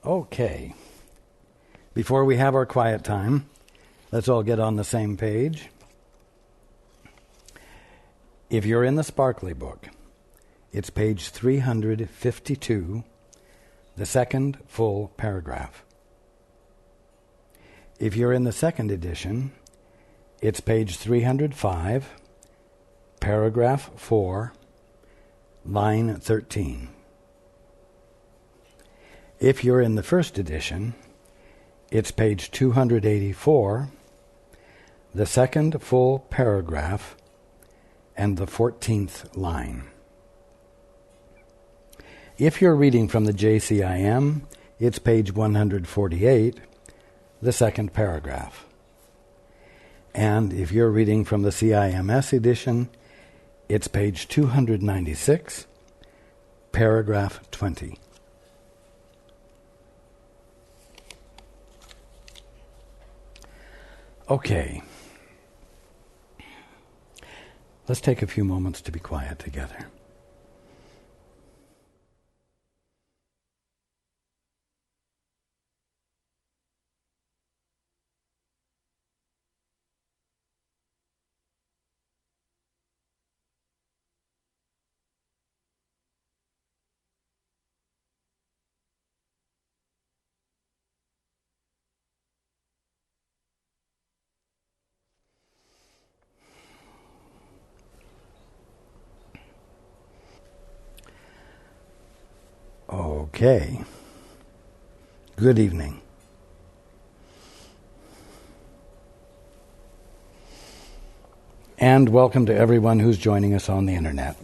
Okay. Before we have our quiet time, let's all get on the same page. If you're in the Sparkly book, it's page 352, the second full paragraph. If you're in the second edition, it's page 305, paragraph 4, line 13. If you're in the first edition, it's page 284, the second full paragraph, and the 14th line. If you're reading from the JCIM, it's page 148, the second paragraph. And if you're reading from the CIMS edition, it's page 296, paragraph 20. Okay. Let's take a few moments to be quiet together. Okay. Good evening. And welcome to everyone who's joining us on the internet.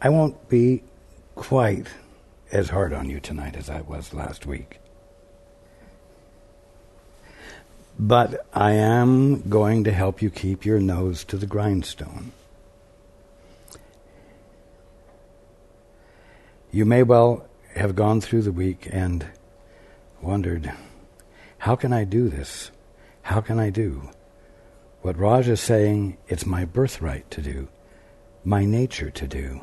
I won't be quite as hard on you tonight as I was last week. But I am going to help you keep your nose to the grindstone. You may well have gone through the week and wondered, how can I do this? How can I do what Raj is saying it's my birthright to do, my nature to do?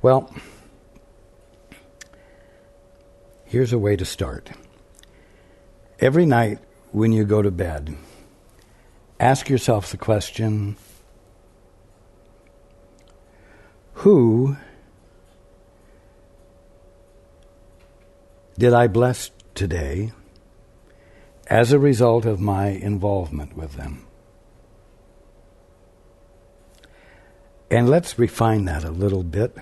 Well, here's a way to start. Every night when you go to bed, ask yourself the question, who did I bless today as a result of my involvement with them? And let's refine that a little bit.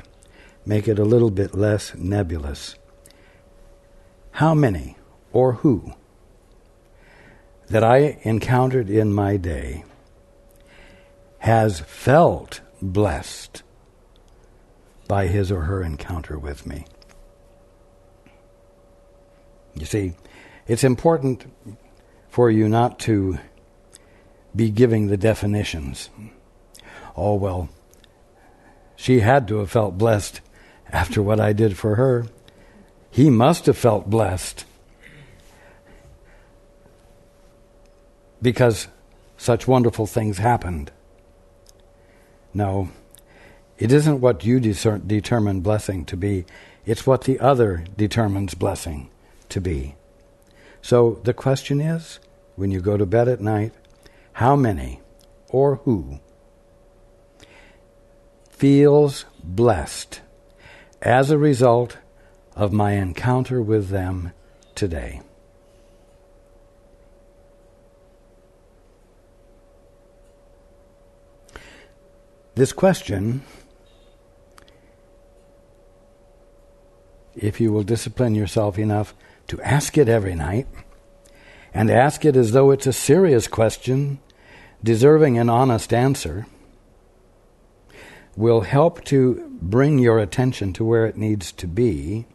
Make it a little bit less nebulous. How many or who that I encountered in my day has felt blessed by his or her encounter with me? You see, it's important for you not to be giving the definitions. Oh, well, she had to have felt blessed after what I did for her. He must have felt blessed because such wonderful things happened. No, it isn't what you determine blessing to be. It's what the other determines blessing to be. So the question is, when you go to bed at night, how many or who feels blessed as a result of my encounter with them today? This question, if you will discipline yourself enough to ask it every night, and ask it as though it's a serious question, deserving an honest answer, will help to bring your attention to where it needs to be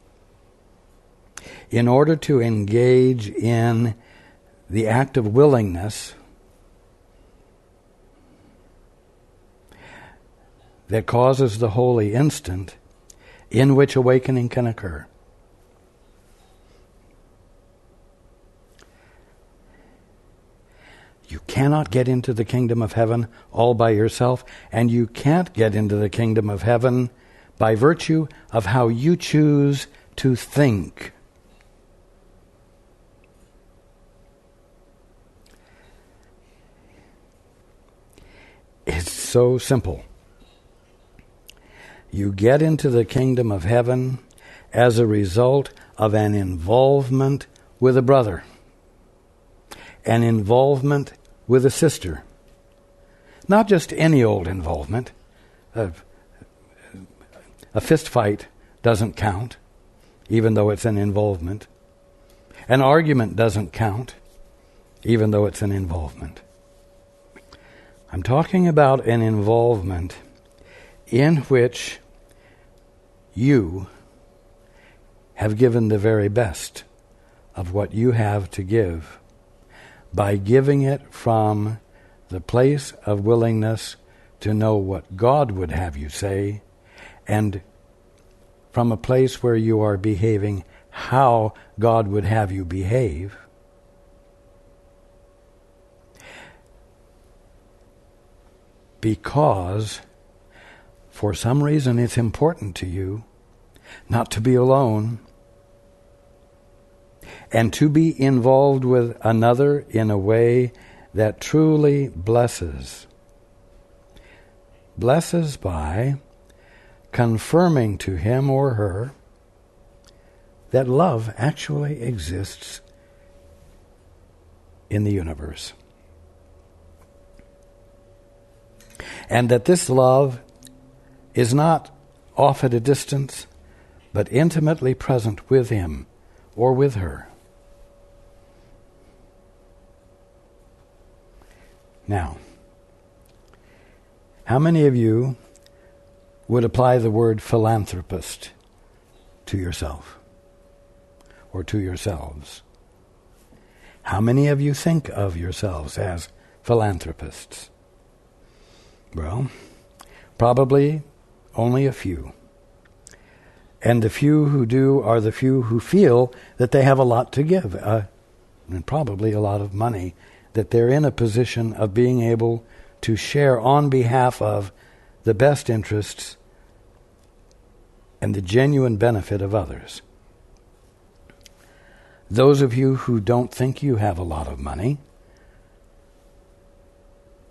in order to engage in the act of willingness that causes the holy instant in which awakening can occur. You cannot get into the kingdom of heaven all by yourself, and you can't get into the kingdom of heaven by virtue of how you choose to think. It's so simple. You get into the kingdom of heaven as a result of an involvement with a brother, an involvement with a sister. Not just any old involvement. A fist fight doesn't count, even though it's an involvement. An argument doesn't count, even though it's an involvement. I'm talking about an involvement in which you have given the very best of what you have to give by giving it from the place of willingness to know what God would have you say, and from a place where you are behaving how God would have you behave. Because for some reason it's important to you not to be alone and to be involved with another in a way that truly blesses. Blesses by confirming to him or her that love actually exists in the universe. And that this love is not off at a distance, but intimately present with him or with her. Now, how many of you would apply the word philanthropist to yourself or to yourselves? How many of you think of yourselves as philanthropists? Well, probably only a few. And the few who do are the few who feel that they have a lot to give, and probably a lot of money, that they're in a position of being able to share on behalf of the best interests and the genuine benefit of others. Those of you who don't think you have a lot of money,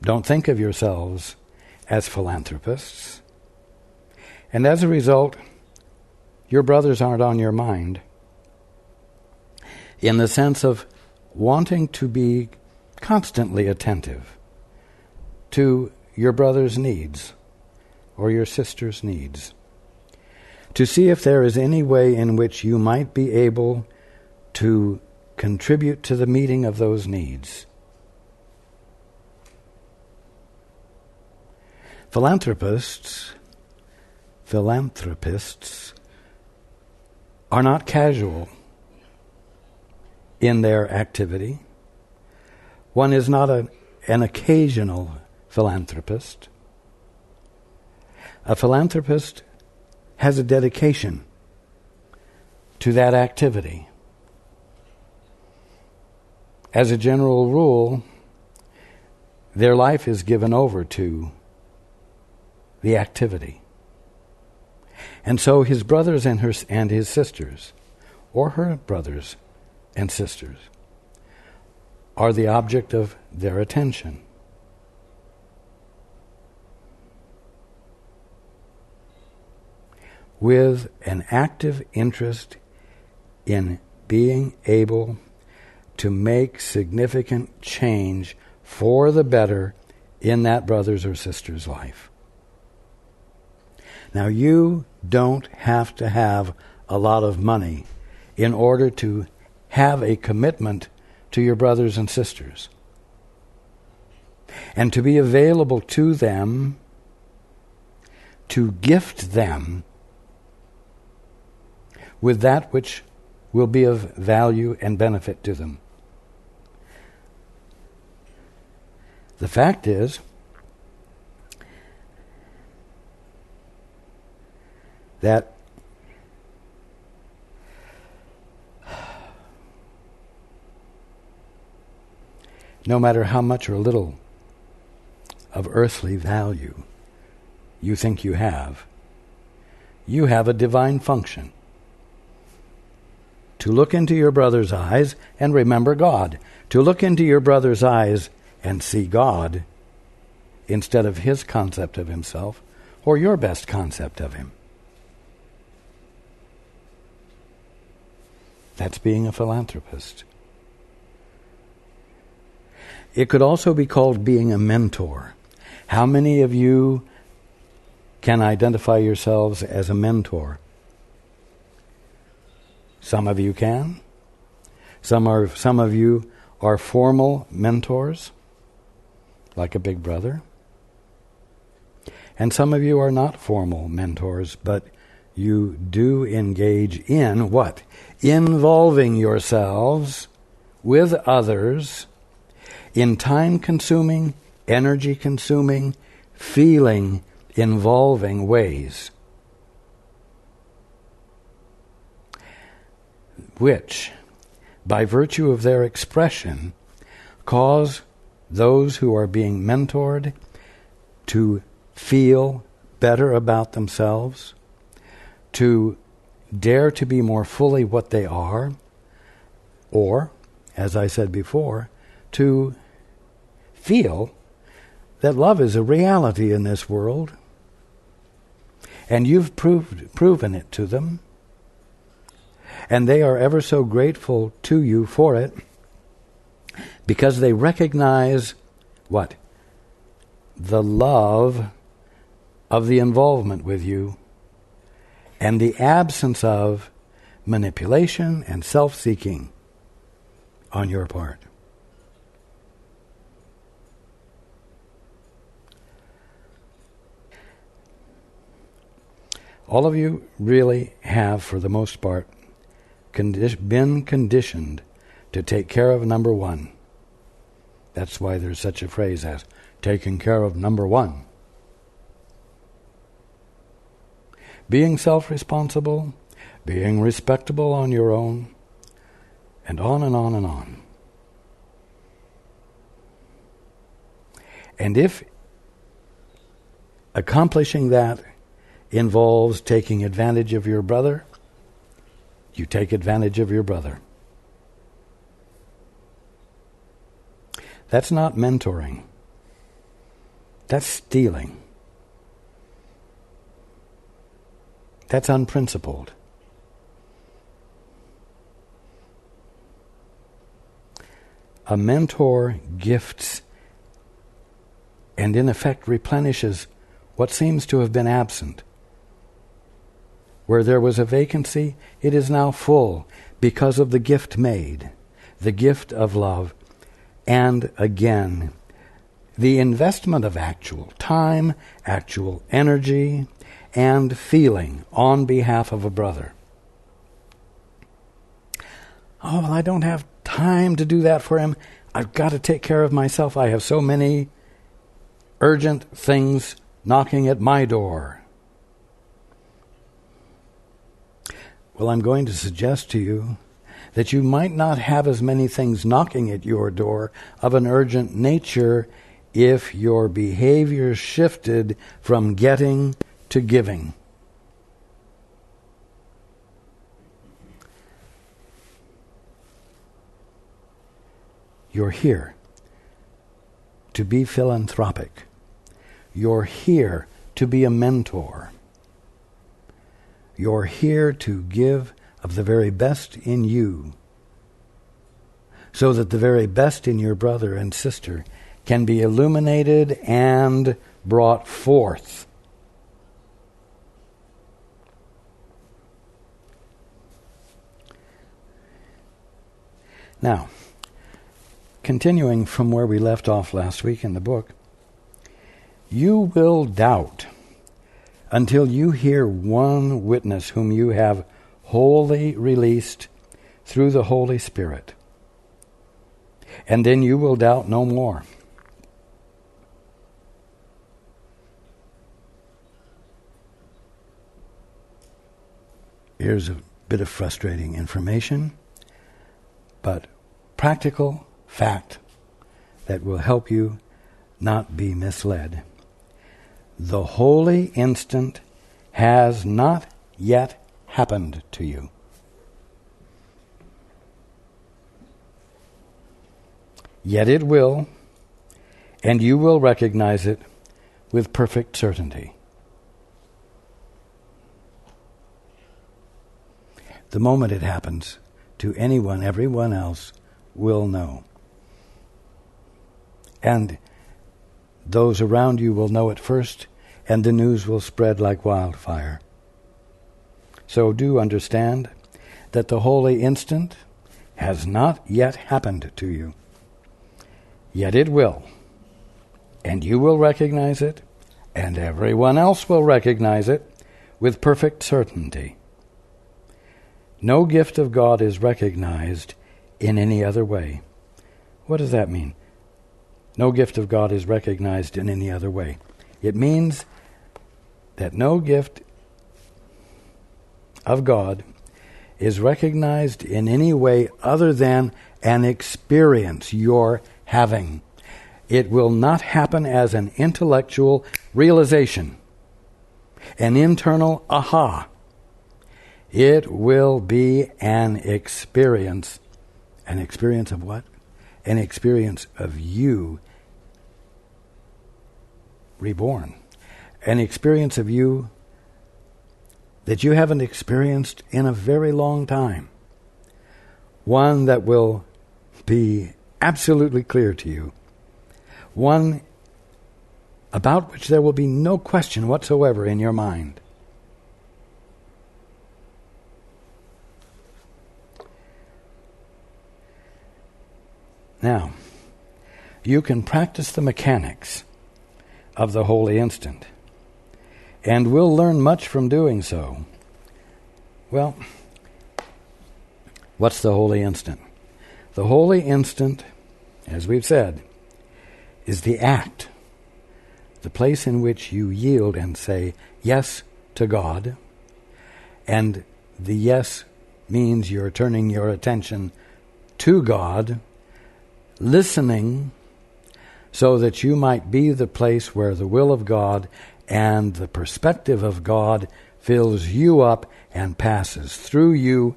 don't think of yourselves as philanthropists, and as a result, your brothers aren't on your mind in the sense of wanting to be constantly attentive to your brother's needs or your sister's needs, to see if there is any way in which you might be able to contribute to the meeting of those needs. Philanthropists are not casual in their activity. One is not an occasional philanthropist. A philanthropist has a dedication to that activity. As a general rule, their life is given over to the activity. And so his brothers and his sisters, or her brothers and sisters, are the object of their attention. With an active interest in being able to make significant change for the better in that brother's or sister's life. Now, you don't have to have a lot of money in order to have a commitment to your brothers and sisters and to be available to them, to gift them with that which will be of value and benefit to them. The fact is that no matter how much or little of earthly value you think you have a divine function. To look into your brother's eyes and remember God. To look into your brother's eyes and see God instead of his concept of himself or your best concept of him. That's being a philanthropist. It could also be called being a mentor. How many of you can identify yourselves as a mentor? Some of you can. Some of you are formal mentors, like a big brother. And some of you are not formal mentors, but you do engage in what? Involving yourselves with others in time-consuming, energy-consuming, feeling-involving ways, which, by virtue of their expression, cause those who are being mentored to feel better about themselves, to dare to be more fully what they are, or, as I said before, to feel that love is a reality in this world, and you've proven it to them, and they are ever so grateful to you for it, because they recognize what? The love of the involvement with you and the absence of manipulation and self-seeking on your part. All of you really have, for the most part, been conditioned to take care of number one. That's why there's such a phrase as taking care of number one. Being self-responsible, being respectable on your own, and on and on and on. And if accomplishing that involves taking advantage of your brother, you take advantage of your brother. That's not mentoring. That's stealing. That's unprincipled. A mentor gifts and in effect replenishes what seems to have been absent. Where there was a vacancy, it is now full because of the gift made, the gift of love, and again, the investment of actual time, actual energy, and feeling on behalf of a brother. Oh, well, I don't have time to do that for him. I've got to take care of myself. I have so many urgent things knocking at my door. Well, I'm going to suggest to you that you might not have as many things knocking at your door of an urgent nature if your behavior shifted from getting to giving. You're here to be philanthropic. You're here to be a mentor. You're here to give of the very best in you, so that the very best in your brother and sister can be illuminated and brought forth. Now, continuing from where we left off last week in the book, you will doubt until you hear one witness whom you have wholly released through the Holy Spirit. And then you will doubt no more. Here's a bit of frustrating information, but practical fact that will help you not be misled. The holy instant has not yet happened to you. Yet it will, and you will recognize it with perfect certainty. The moment it happens to anyone, everyone else will know. And those around you will know it first, and the news will spread like wildfire. So do understand that the holy instant has not yet happened to you. Yet it will, and you will recognize it, and everyone else will recognize it with perfect certainty. No gift of God is recognized in any other way. What does that mean? No gift of God is recognized in any other way. It means that no gift of God is recognized in any way other than an experience you're having. It will not happen as an intellectual realization, an internal aha. It will be an experience. An experience of what? An experience of you reborn. An experience of you that you haven't experienced in a very long time. One that will be absolutely clear to you. One about which there will be no question whatsoever in your mind. Now, you can practice the mechanics of the holy instant, and we'll learn much from doing so. Well, what's the holy instant? The holy instant, as we've said, is the act, the place in which you yield and say yes to God, and the yes means you're turning your attention to God, listening so that you might be the place where the will of God and the perspective of God fills you up and passes through you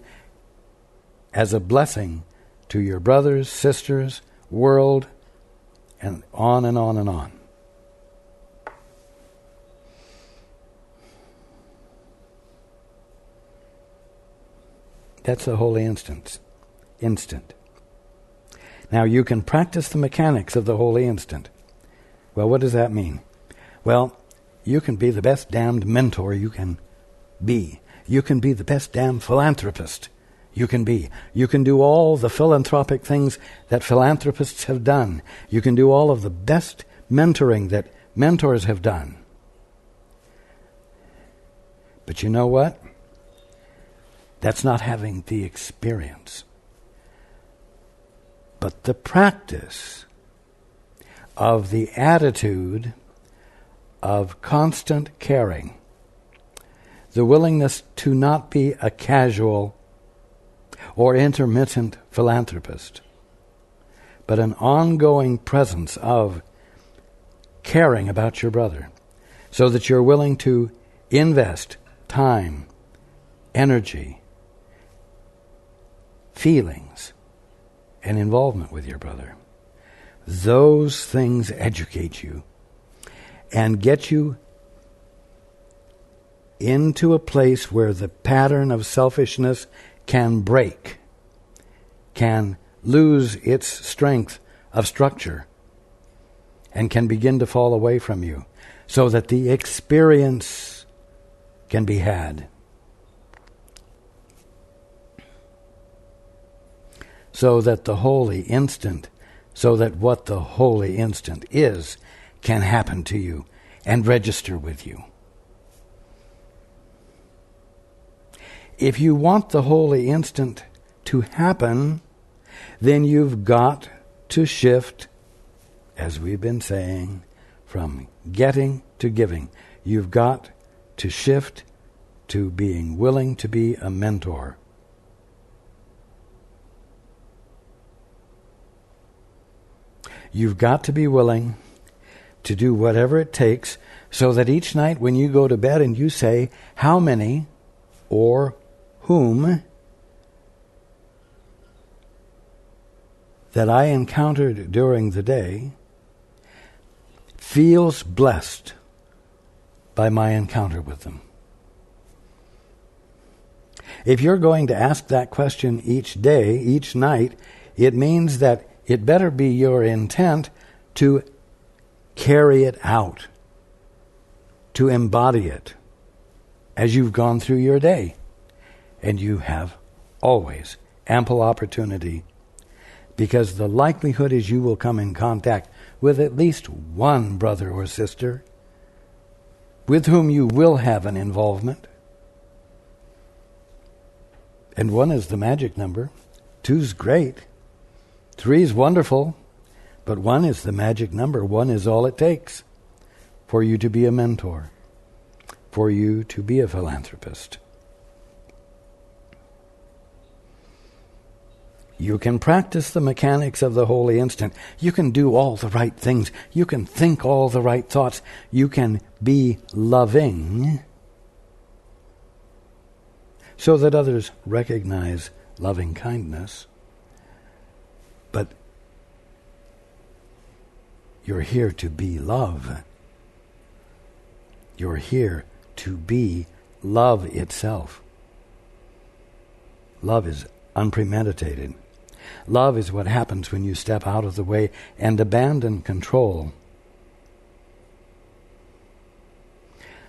as a blessing to your brothers, sisters, world, and on and on and on. That's the holy instant. Now, you can practice the mechanics of the holy instant. Well, what does that mean? Well, you can be the best damned mentor you can be. You can be the best damned philanthropist you can be. You can do all the philanthropic things that philanthropists have done. You can do all of the best mentoring that mentors have done. But you know what? That's not having the experience. But the practice of the attitude of constant caring, the willingness to not be a casual or intermittent philanthropist, but an ongoing presence of caring about your brother, so that you're willing to invest time, energy, feelings, and involvement with your brother. Those things educate you and get you into a place where the pattern of selfishness can break, can lose its strength of structure, and can begin to fall away from you, so that the experience can be had. So that the holy instant, so that what the holy instant is, can happen to you and register with you. If you want the holy instant to happen, then you've got to shift, as we've been saying, from getting to giving. You've got to shift to being willing to be a mentor. You've got to be willing to do whatever it takes so that each night when you go to bed and you say, how many or whom that I encountered during the day feels blessed by my encounter with them. If you're going to ask that question each day, each night, it means that it better be your intent to carry it out, to embody it as you've gone through your day. And you have always ample opportunity, because the likelihood is you will come in contact with at least one brother or sister with whom you will have an involvement. And 1 is the magic number. 2's great. 3's wonderful. But 1 is the magic number. 1 is all it takes for you to be a mentor, for you to be a philanthropist. You can practice the mechanics of the holy instant. You can do all the right things. You can think all the right thoughts. You can be loving so that others recognize loving kindness. But you're here to be love. You're here to be love itself. Love is unpremeditated. Love is what happens when you step out of the way and abandon control,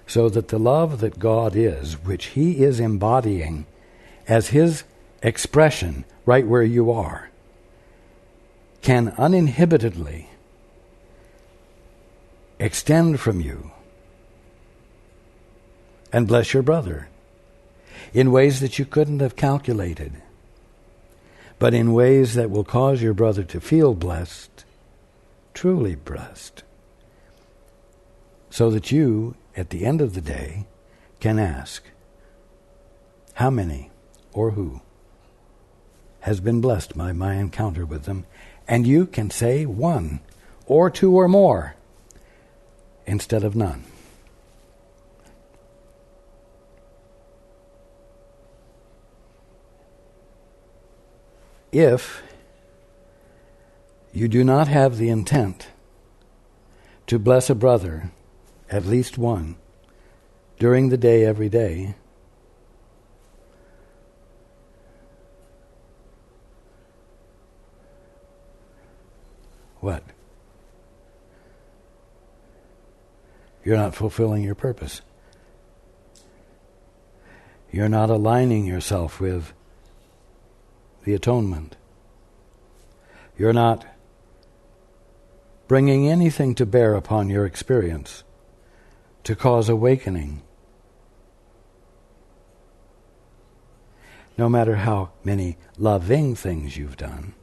so that the love that God is, which He is embodying as His expression right where you are, can uninhibitedly extend from you and bless your brother in ways that you couldn't have calculated, but in ways that will cause your brother to feel blessed, truly blessed, so that you, at the end of the day, can ask, how many or who has been blessed by my encounter with them? And you can say 1 or 2 or more instead of none. If you do not have the intent to bless a brother, at least 1, during the day, every day, what? You're not fulfilling your purpose. You're not aligning yourself with the atonement. You're not bringing anything to bear upon your experience to cause awakening. No matter how many loving things you've done,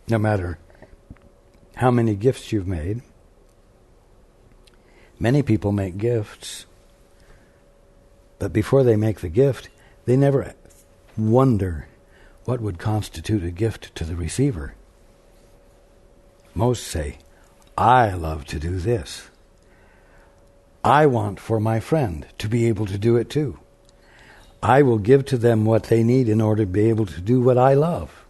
no matter how many gifts you've made. Many people make gifts, but before they make the gift, they never wonder what would constitute a gift to the receiver. Most say, I love to do this. I want for my friend to be able to do it too. I will give to them what they need in order to be able to do what I love.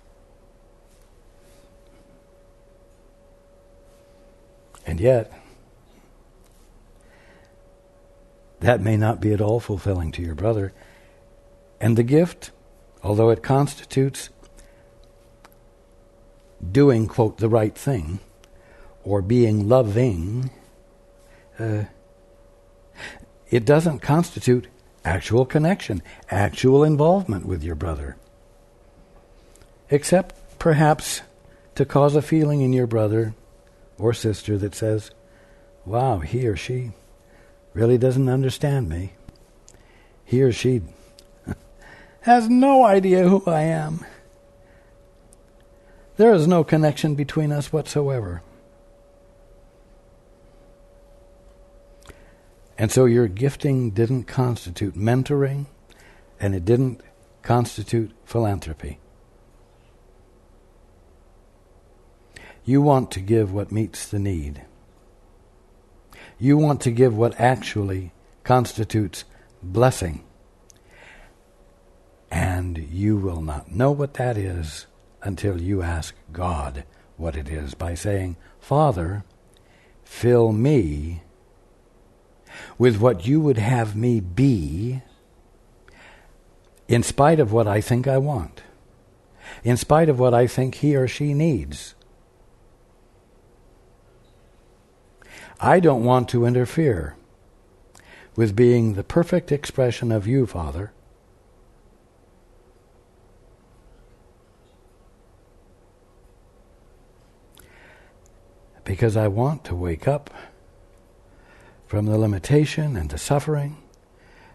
And yet, that may not be at all fulfilling to your brother. And the gift, although it constitutes doing, quote, the right thing, or being loving, it doesn't constitute actual connection, actual involvement with your brother. Except perhaps to cause a feeling in your brother or sister that says, wow, he or she really doesn't understand me. He or she has no idea who I am. There is no connection between us whatsoever. And so your gifting didn't constitute mentoring, and it didn't constitute philanthropy. You want to give what meets the need. You want to give what actually constitutes blessing. And you will not know what that is until you ask God what it is by saying, Father, fill me with what you would have me be, in spite of what I think I want, in spite of what I think he or she needs. I don't want to interfere with being the perfect expression of you, Father. Because I want to wake up from the limitation and the suffering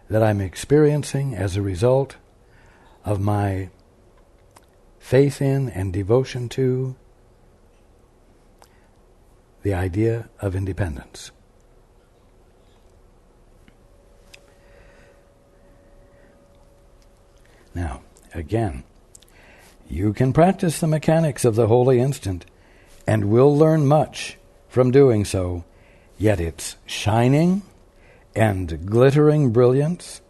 that I'm experiencing as a result of my faith in and devotion to the idea of independence. Now, again, you can practice the mechanics of the holy instant and will learn much from doing so, yet its shining and glittering brilliance,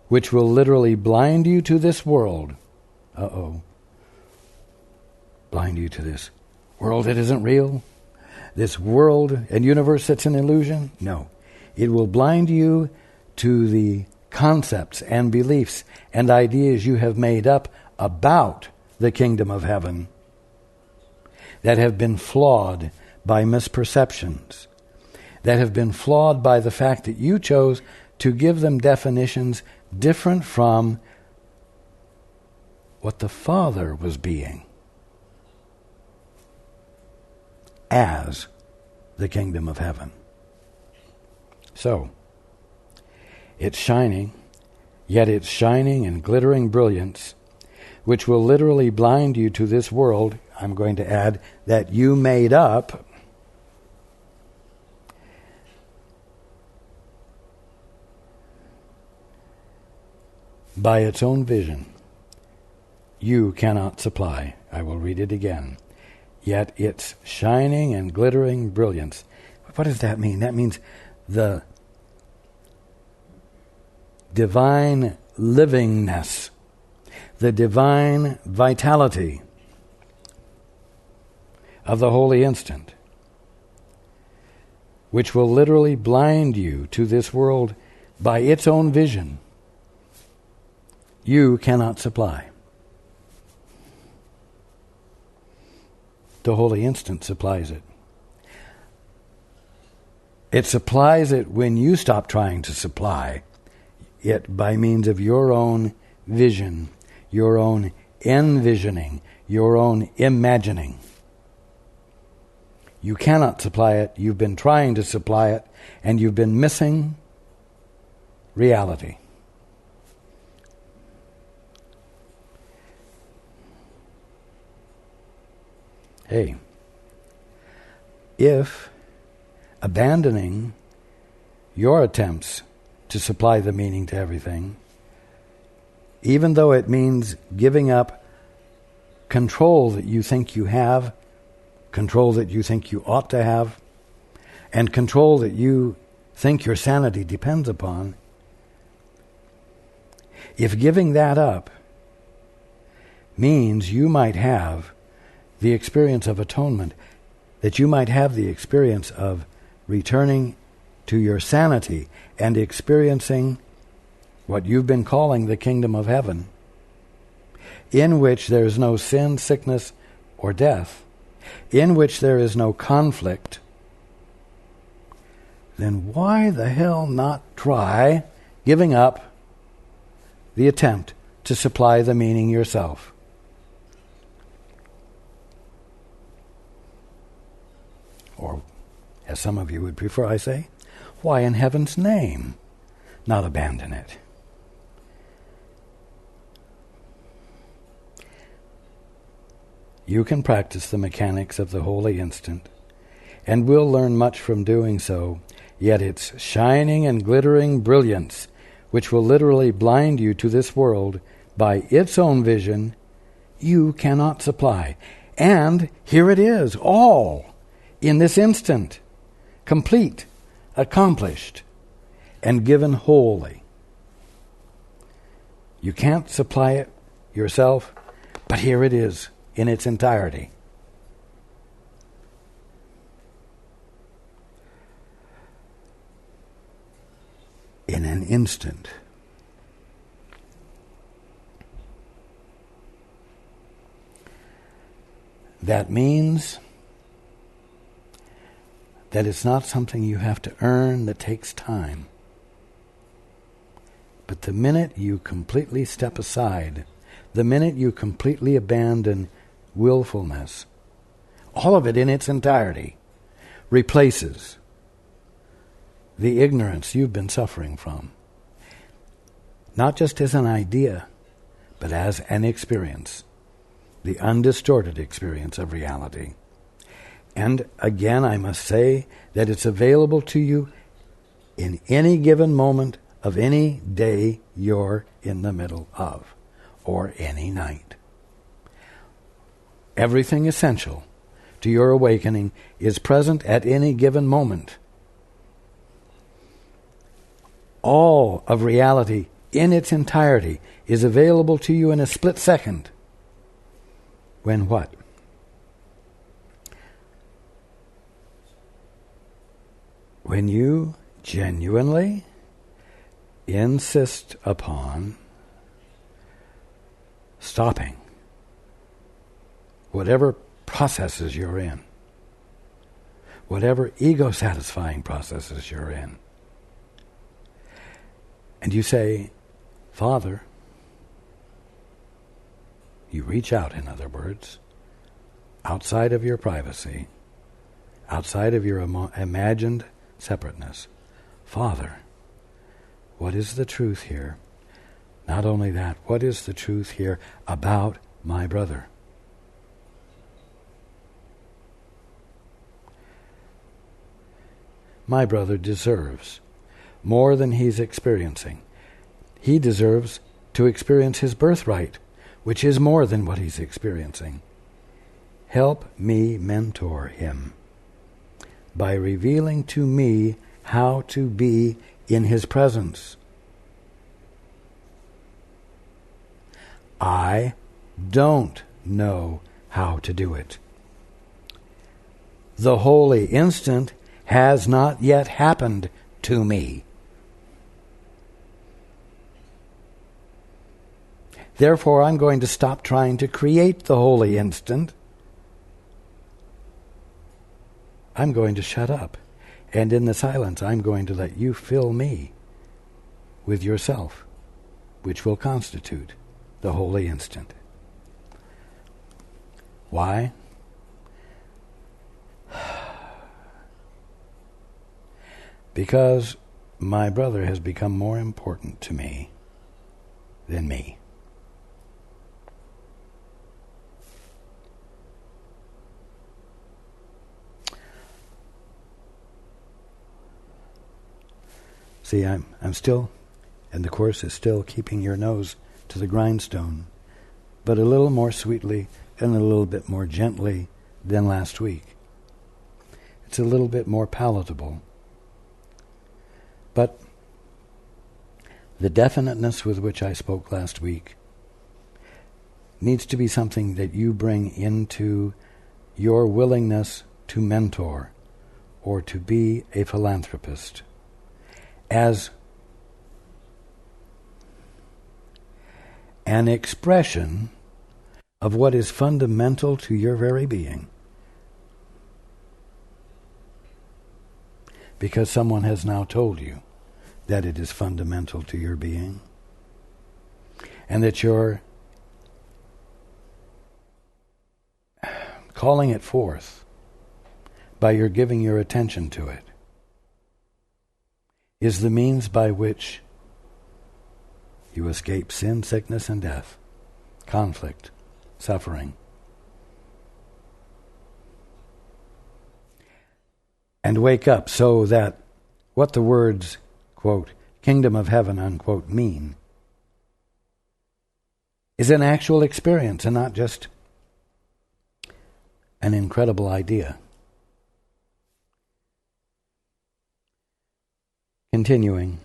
which will literally blind you to this world. Blind you to this world that isn't real? This world and universe that's an illusion? No. It will blind you to the concepts and beliefs and ideas you have made up about the kingdom of heaven that have been flawed by misperceptions, that have been flawed by the fact that you chose to give them definitions different from what the Father was being as the kingdom of heaven. So, it's shining, yet it's shining and glittering brilliance, which will literally blind you to this world, I'm going to add, that you made up by its own vision. You cannot supply. I will read it again. Yet its shining and glittering brilliance. What does that mean? That means the divine livingness, the divine vitality of the holy instant, which will literally blind you to this world by its own vision. You cannot supply. The holy instant supplies it. It supplies it when you stop trying to supply it by means of your own vision, your own envisioning, your own imagining. You cannot supply it. You've been trying to supply it, and you've been missing reality. Hey, if abandoning your attempts to supply the meaning to everything, even though it means giving up control that you think you have, control that you think you ought to have, and control that you think your sanity depends upon, if giving that up means you might have the experience of atonement, that you might have the experience of returning to your sanity and experiencing what you've been calling the kingdom of heaven, in which there is no sin, sickness, or death, in which there is no conflict, then why the hell not try giving up the attempt to supply the meaning yourself? Or, as some of you would prefer I say, why in heaven's name not abandon it? You can practice the mechanics of the holy instant, and will learn much from doing so, yet its shining and glittering brilliance, which will literally blind you to this world by its own vision you cannot supply. And here it is, all in this instant, complete, accomplished, and given wholly. You can't supply it yourself, but here it is in its entirety. In an instant. That means that it's not something you have to earn that takes time. But the minute you completely step aside, the minute you completely abandon willfulness, all of it in its entirety replaces the ignorance you've been suffering from. Not just as an idea, but as an experience. The undistorted experience of reality. And again, I must say that it's available to you in any given moment of any day you're in the middle of, or any night. Everything essential to your awakening is present at any given moment. All of reality in its entirety is available to you in a split second. When what? When you genuinely insist upon stopping whatever processes you're in, whatever ego-satisfying processes you're in, and you say, Father, you reach out, in other words, outside of your privacy, outside of your imagined separateness. Father, what is the truth here? Not only that, what is the truth here about my brother? My brother deserves more than he's experiencing. He deserves to experience his birthright, which is more than what he's experiencing. Help me mentor him by revealing to me how to be in his presence. I don't know how to do it. The holy instant has not yet happened to me. Therefore, I'm going to stop trying to create the holy instant. I'm going to shut up. And in the silence, I'm going to let you fill me with yourself, which will constitute the holy instant. Why? Because my brother has become more important to me than me. See, I'm still, and the Course is still keeping your nose to the grindstone, but a little more sweetly and a little bit more gently than last week. It's a little bit more palatable. But the definiteness with which I spoke last week needs to be something that you bring into your willingness to mentor or to be a philanthropist as an expression of what is fundamental to your very being. Because someone has now told you that it is fundamental to your being, and that you're calling it forth by your giving your attention to it, is the means by which you escape sin, sickness, and death, conflict, suffering. And wake up so that what the words, quote, kingdom of heaven, unquote, mean is an actual experience and not just an incredible idea. Continuing,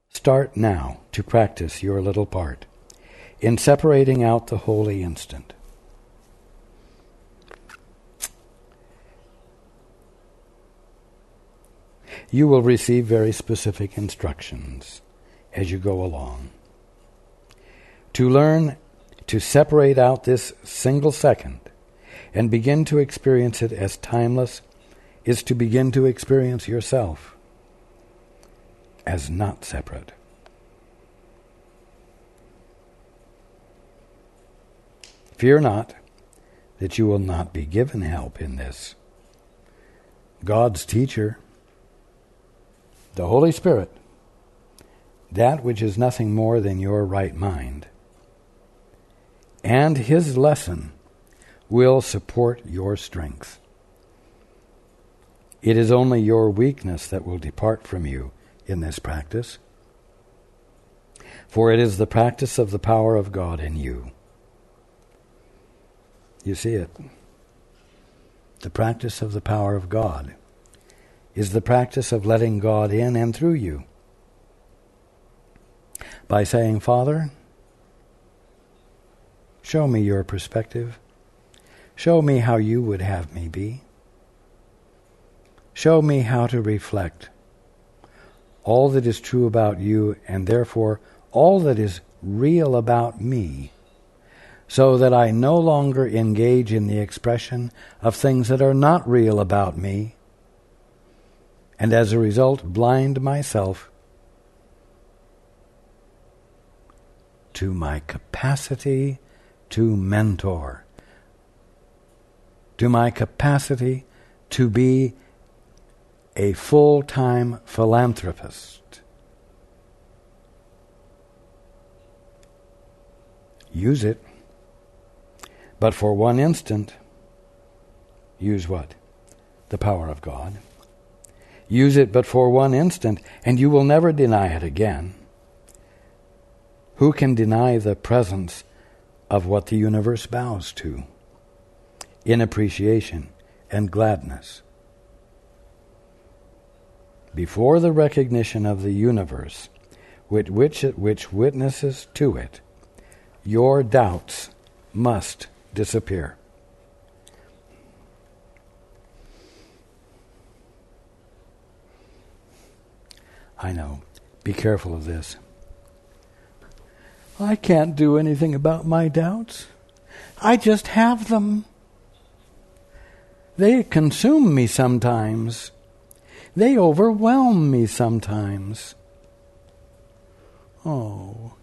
start now to practice your little part in separating out the holy instant. You will receive very specific instructions as you go along. To learn to separate out this single second and begin to experience it as timeless is to begin to experience yourself as not separate. Fear not that you will not be given help in this. God's teacher, the Holy Spirit, that which is nothing more than your right mind, and His lesson will support your strength. It is only your weakness that will depart from you in this practice, for it is the practice of the power of God in you. You see it. The practice of the power of God is the practice of letting God in and through you. By saying, Father, show me your perspective. Show me how you would have me be. Show me how to reflect all that is true about you and therefore all that is real about me, so that I no longer engage in the expression of things that are not real about me, and as a result blind myself to my capacity to mentor, to my capacity to be a full-time philanthropist. Use it. But for one instant, use what? The power of God. Use it but for one instant, and you will never deny it again. Who can deny the presence of what the universe bows to in appreciation and gladness? Before the recognition of the universe, which witnesses to it, your doubts must disappear. I know. Be careful of this. I can't do anything about my doubts. I just have them. They consume me sometimes. They overwhelm me sometimes. Oh.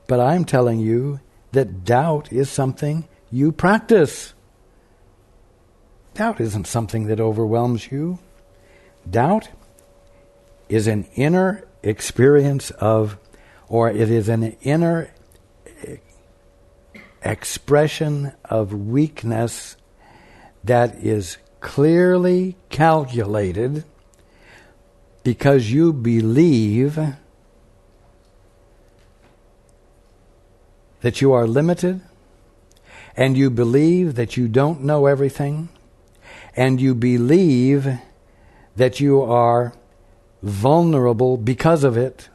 But I'm telling you that doubt is something you practice. Doubt isn't something that overwhelms you. Doubt is an inner experience of, or it is an inner expression of weakness that is clearly calculated because you believe that you are limited, and you believe that you don't know everything, and you believe that you are vulnerable because of it.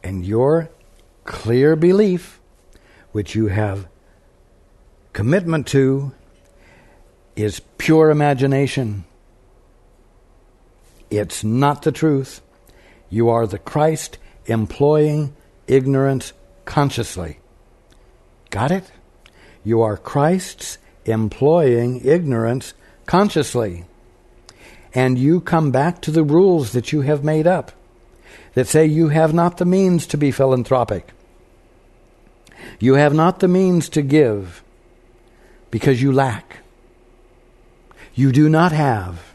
And your clear belief, which you have commitment to, is pure imagination. It's not the truth. You are the Christ employing ignorance consciously. Got it? You are Christ's employing ignorance consciously. And you come back to the rules that you have made up that say you have not the means to be philanthropic. You have not the means to give because you lack. You do not have.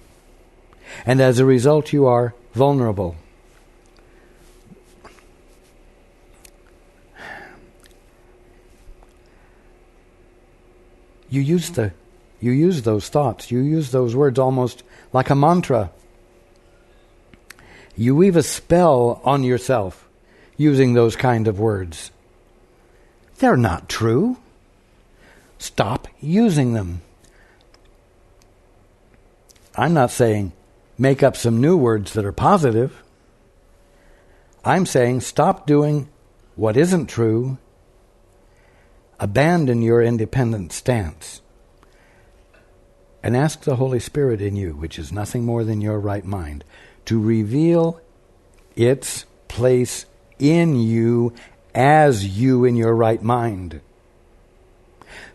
And as a result, you are vulnerable. You use those thoughts, you use those words almost like a mantra. You weave a spell on yourself using those kind of words. They're not true. Stop using them. I'm not saying make up some new words that are positive. I'm saying stop doing what isn't true. Abandon your independent stance. And ask the Holy Spirit in you, which is nothing more than your right mind, to reveal its place in you as you in your right mind,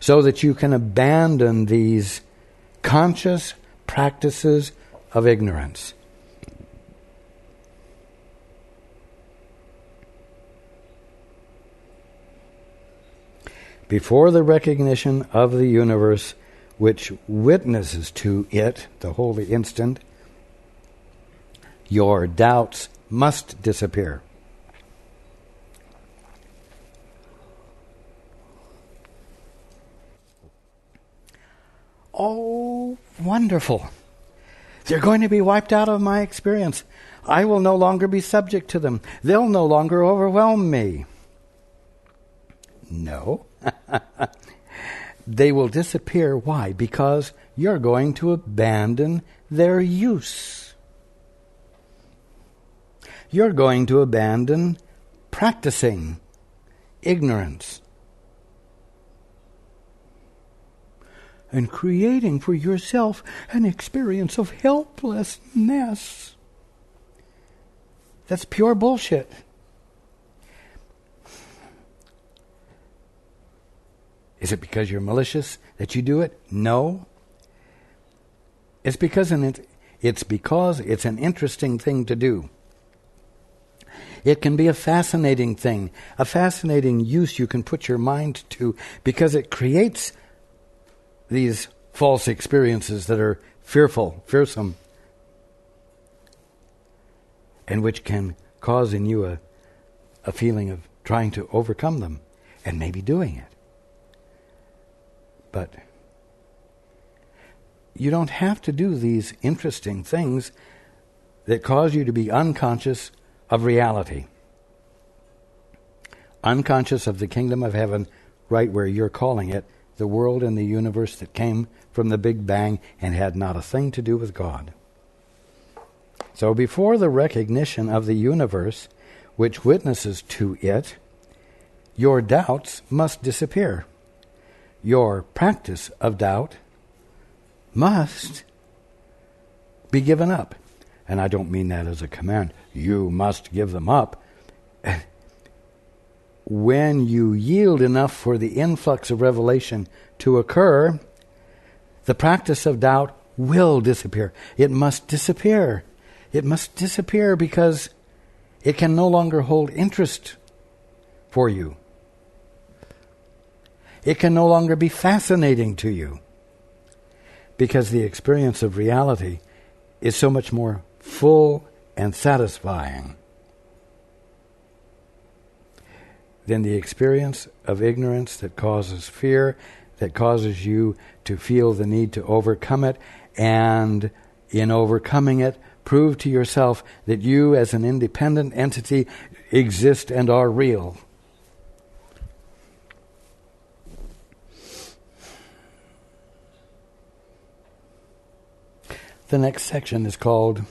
so that you can abandon these conscious practices of ignorance. Before the recognition of the universe which witnesses to it, the holy instant, your doubts must disappear. Oh, wonderful. They're going to be wiped out of my experience. I will no longer be subject to them. They'll no longer overwhelm me. No. They will disappear. Why? Because you're going to abandon their use. You're going to abandon practicing ignorance and creating for yourself an experience of helplessness. That's pure bullshit. Is it because you're malicious that you do it? No. It's because it's an interesting thing to do. It can be a fascinating thing, a fascinating use you can put your mind to, because it creates these false experiences that are fearsome, and which can cause in you a feeling of trying to overcome them, and maybe doing it. But you don't have to do these interesting things that cause you to be unconscious of reality. Unconscious of the kingdom of heaven, right where you're calling it, the world and the universe that came from the Big Bang and had not a thing to do with God. So before the recognition of the universe, which witnesses to it, your doubts must disappear. Your practice of doubt must be given up. And I don't mean that as a command. You must give them up. When you yield enough for the influx of revelation to occur, the practice of doubt will disappear. It must disappear. It must disappear because it can no longer hold interest for you. It can no longer be fascinating to you, because the experience of reality is so much more full and satisfying than the experience of ignorance that causes fear, that causes you to feel the need to overcome it, and in overcoming it, prove to yourself that you as an independent entity exist and are real. The next section is called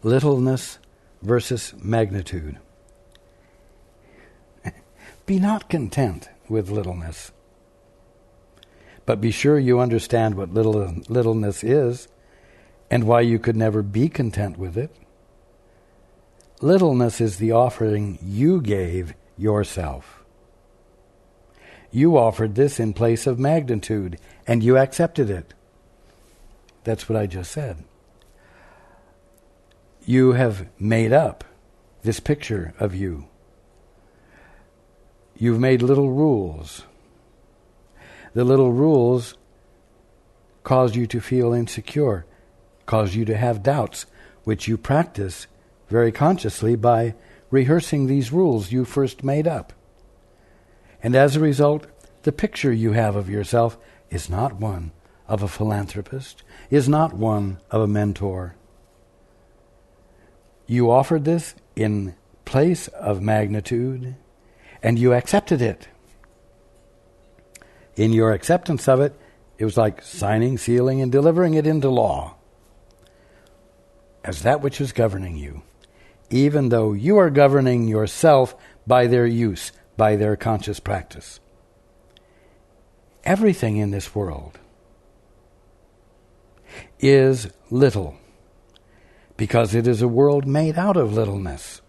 Littleness versus Magnitude. Be not content with littleness, but be sure you understand what littleness is and why you could never be content with it. Littleness is the offering you gave yourself. You offered this in place of magnitude, and you accepted it. That's what I just said. You have made up this picture of you. You've made little rules. The little rules cause you to feel insecure, cause you to have doubts, which you practice very consciously by rehearsing these rules you first made up. And as a result, the picture you have of yourself is not one of a philanthropist, is not one of a mentor. You offered this in place of magnitude, and you accepted it. In your acceptance of it, it was like signing, sealing, and delivering it into law as that which is governing you, even though you are governing yourself by their use, by their conscious practice. Everything in this world is little, because it is a world made out of littleness,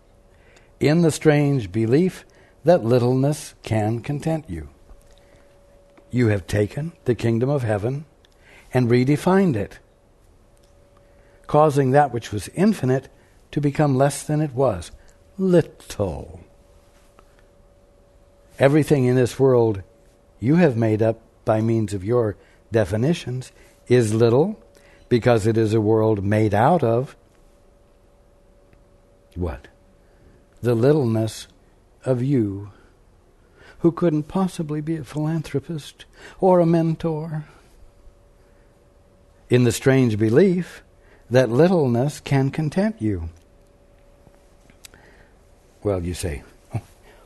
in the strange belief that littleness can content you. You have taken the kingdom of heaven and redefined it, causing that which was infinite to become less than it was, little. Everything in this world you have made up by means of your definitions is little, because it is a world made out of what? The littleness of you, who couldn't possibly be a philanthropist or a mentor, in the strange belief that littleness can content you. Well, you say,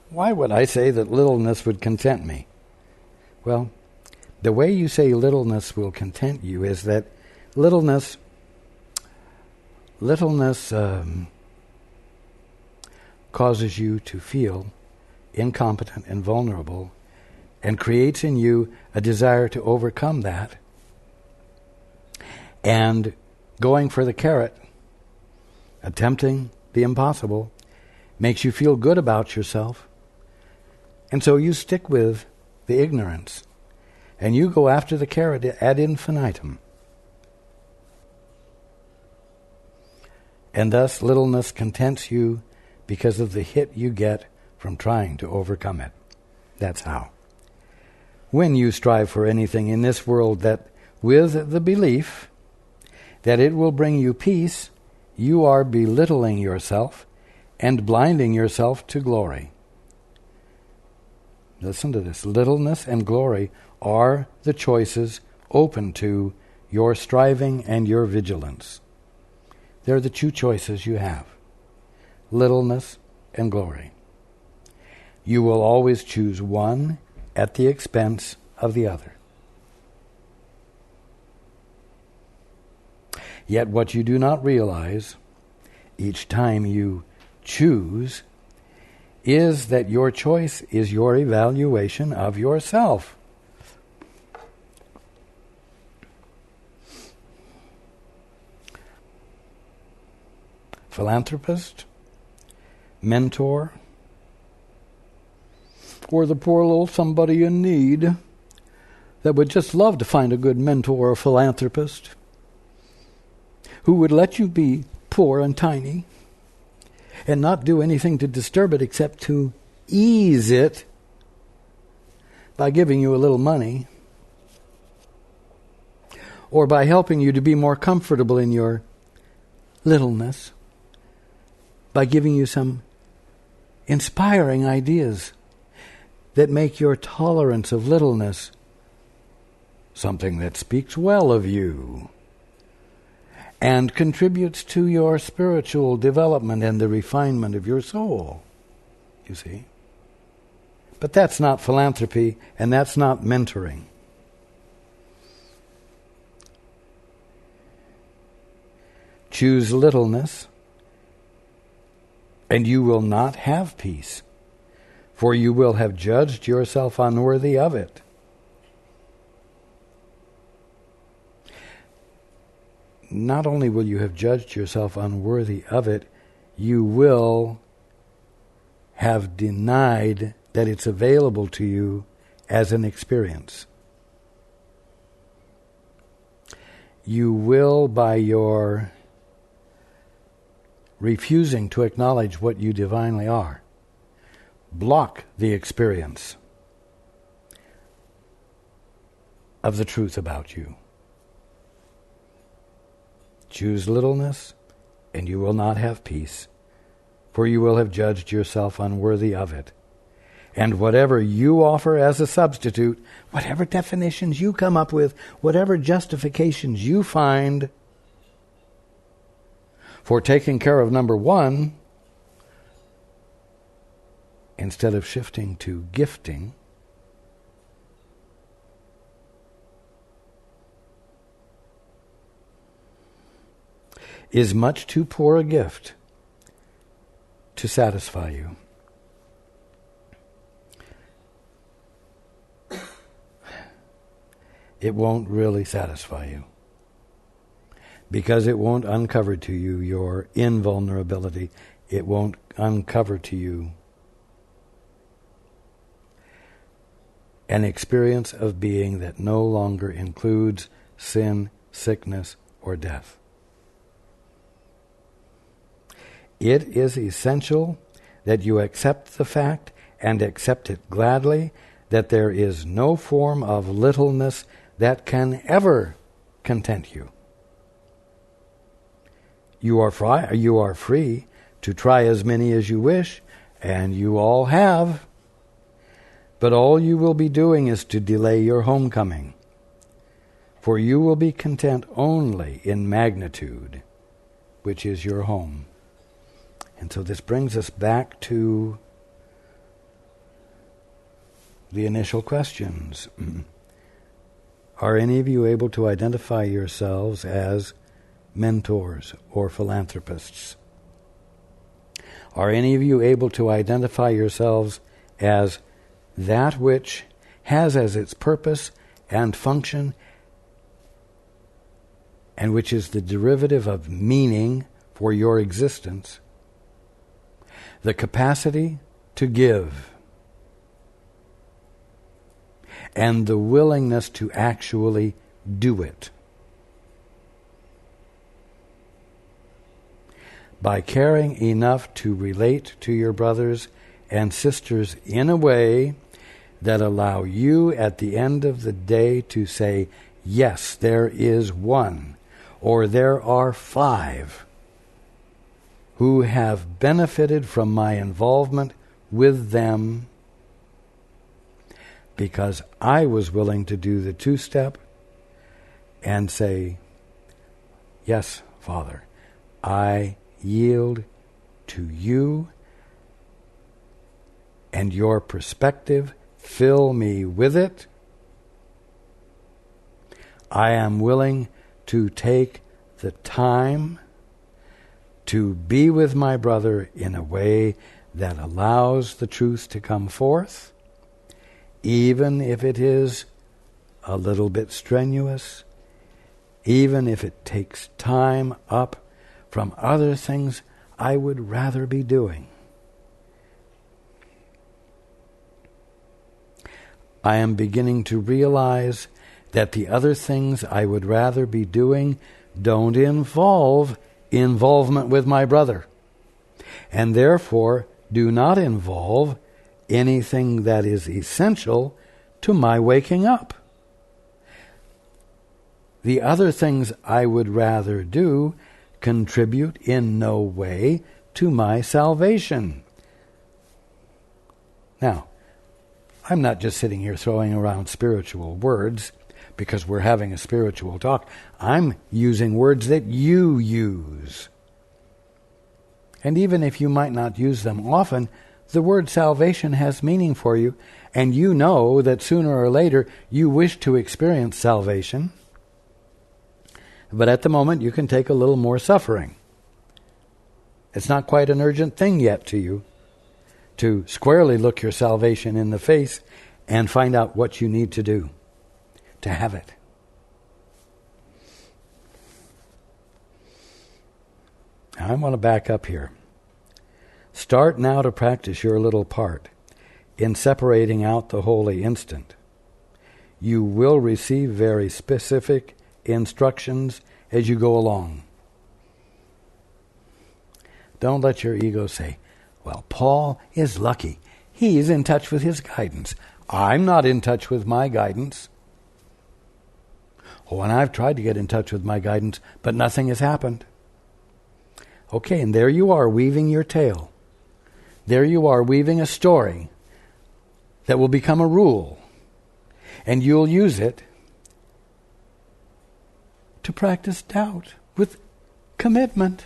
why would I say that littleness would content me? Well, the way you say littleness will content you is that littleness causes you to feel incompetent and vulnerable, and creates in you a desire to overcome that. And going for the carrot, attempting the impossible, makes you feel good about yourself. And so you stick with the ignorance, and you go after the carrot ad infinitum. And thus littleness contents you because of the hit you get from trying to overcome it. That's how. When you strive for anything in this world that, with the belief that it will bring you peace, you are belittling yourself and blinding yourself to glory. Listen to this. Littleness and glory are the choices open to your striving and your vigilance. They're the two choices you have. Littleness and glory. You will always choose one at the expense of the other. Yet what you do not realize each time you choose is that your choice is your evaluation of yourself. Philanthropist, mentor, or the poor little somebody in need that would just love to find a good mentor or philanthropist who would let you be poor and tiny and not do anything to disturb it except to ease it by giving you a little money or by helping you to be more comfortable in your littleness, by giving you some inspiring ideas that make your tolerance of littleness something that speaks well of you and contributes to your spiritual development and the refinement of your soul, you see. But that's not philanthropy, and that's not mentoring. Choose littleness, and you will not have peace, for you will have judged yourself unworthy of it. Not only will you have judged yourself unworthy of it, you will have denied that it's available to you as an experience. You will, by your refusing to acknowledge what you divinely are, block the experience of the truth about you. Choose littleness, and you will not have peace, for you will have judged yourself unworthy of it. And whatever you offer as a substitute, whatever definitions you come up with, whatever justifications you find for taking care of number one, instead of shifting to gifting, is much too poor a gift to satisfy you. It won't really satisfy you, because it won't uncover to you your invulnerability. It won't uncover to you an experience of being that no longer includes sin, sickness, or death. It is essential that you accept the fact, and accept it gladly, that there is no form of littleness that can ever content you. You are free to try as many as you wish, and you all have, but all you will be doing is to delay your homecoming, for you will be content only in magnitude, which is your home. And so this brings us back to the initial questions. Are any of you able to identify yourselves as mentors or philanthropists? Are any of you able to identify yourselves as that which has as its purpose and function, and which is the derivative of meaning for your existence, the capacity to give, and the willingness to actually do it? By caring enough to relate to your brothers and sisters in a way that allow you at the end of the day to say, yes, there is one, or there are 5 who have benefited from my involvement with them, because I was willing to do the 2-step and say, yes, Father, I yield to you and your perspective. Fill me with it. I am willing to take the time to be with my brother in a way that allows the truth to come forth, even if it is a little bit strenuous, even if it takes time up from other things I would rather be doing. I am beginning to realize that the other things I would rather be doing don't involve involvement with my brother, and therefore do not involve anything that is essential to my waking up. The other things I would rather do contribute in no way to my salvation. Now, I'm not just sitting here throwing around spiritual words because we're having a spiritual talk. I'm using words that you use. And even if you might not use them often, the word salvation has meaning for you, and you know that sooner or later you wish to experience salvation. But at the moment you can take a little more suffering. It's not quite an urgent thing yet to you to squarely look your salvation in the face and find out what you need to do to have it. Now, I want to back up here. Start now to practice your little part in separating out the holy instant. You will receive very specific instructions as you go along. Don't let your ego say, well, Paul is lucky. He's in touch with his guidance. I'm not in touch with my guidance. Oh, and I've tried to get in touch with my guidance, but nothing has happened. Okay, and there you are weaving your tale. There you are weaving a story that will become a rule, and you'll use it to practice doubt with commitment.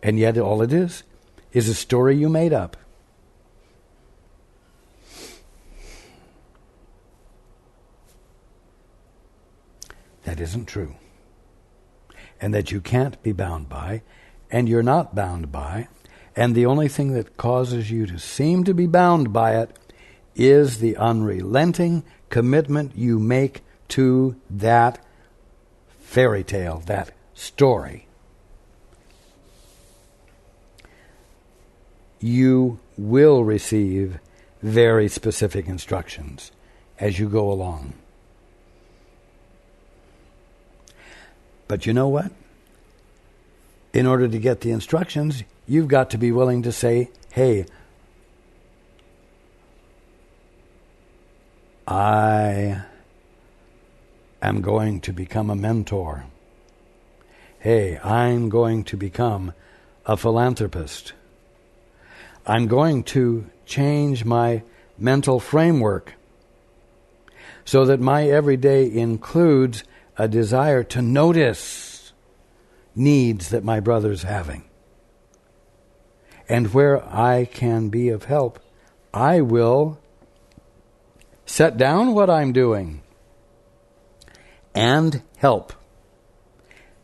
And yet all it is is a story you made up. That isn't true. And that you can't be bound by, and you're not bound by, and the only thing that causes you to seem to be bound by it is the unrelenting commitment you make to that fairy tale, that story. You will receive very specific instructions as you go along. But you know what? In order to get the instructions, you've got to be willing to say, hey, I am going to become a mentor. Hey, I'm going to become a philanthropist. I'm going to change my mental framework so that my everyday includes a desire to notice needs that my brother's having. And where I can be of help, I will set down what I'm doing and help.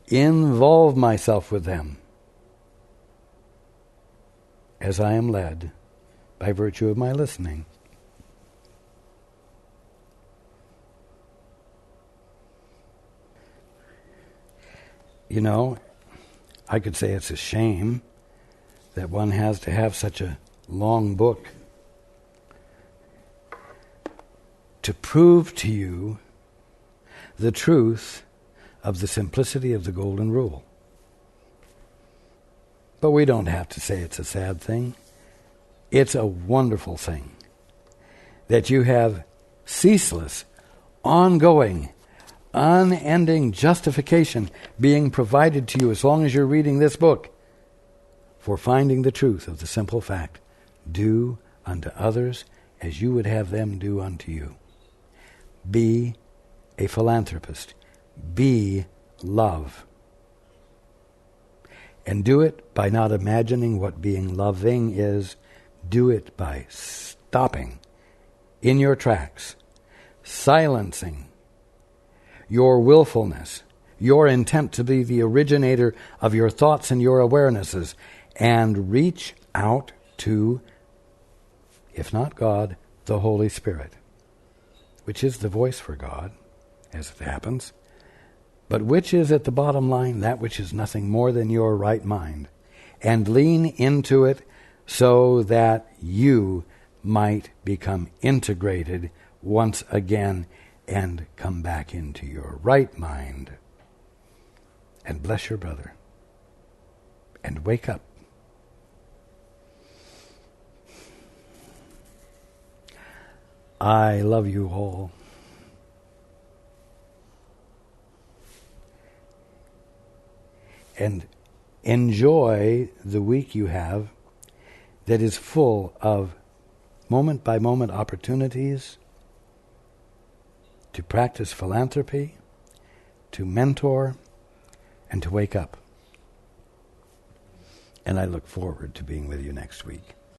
Involve myself with them as I am led by virtue of my listening. You know, I could say it's a shame that one has to have such a long book to prove to you the truth of the simplicity of the Golden Rule. But we don't have to say it's a sad thing. It's a wonderful thing that you have ceaseless, ongoing, unending justification being provided to you as long as you're reading this book for finding the truth of the simple fact, do unto others as you would have them do unto you. Be a philanthropist. Be love. And do it by not imagining what being loving is. Do it by stopping in your tracks, silencing your willfulness, your intent to be the originator of your thoughts and your awarenesses, and reach out to, if not God, the Holy Spirit, which is the voice for God, as it happens, but which is at the bottom line that which is nothing more than your right mind, and lean into it so that you might become integrated once again and come back into your right mind and bless your brother and wake up. I love you all. And enjoy the week you have that is full of moment-by-moment opportunities to practice philanthropy, to mentor, and to wake up. And I look forward to being with you next week.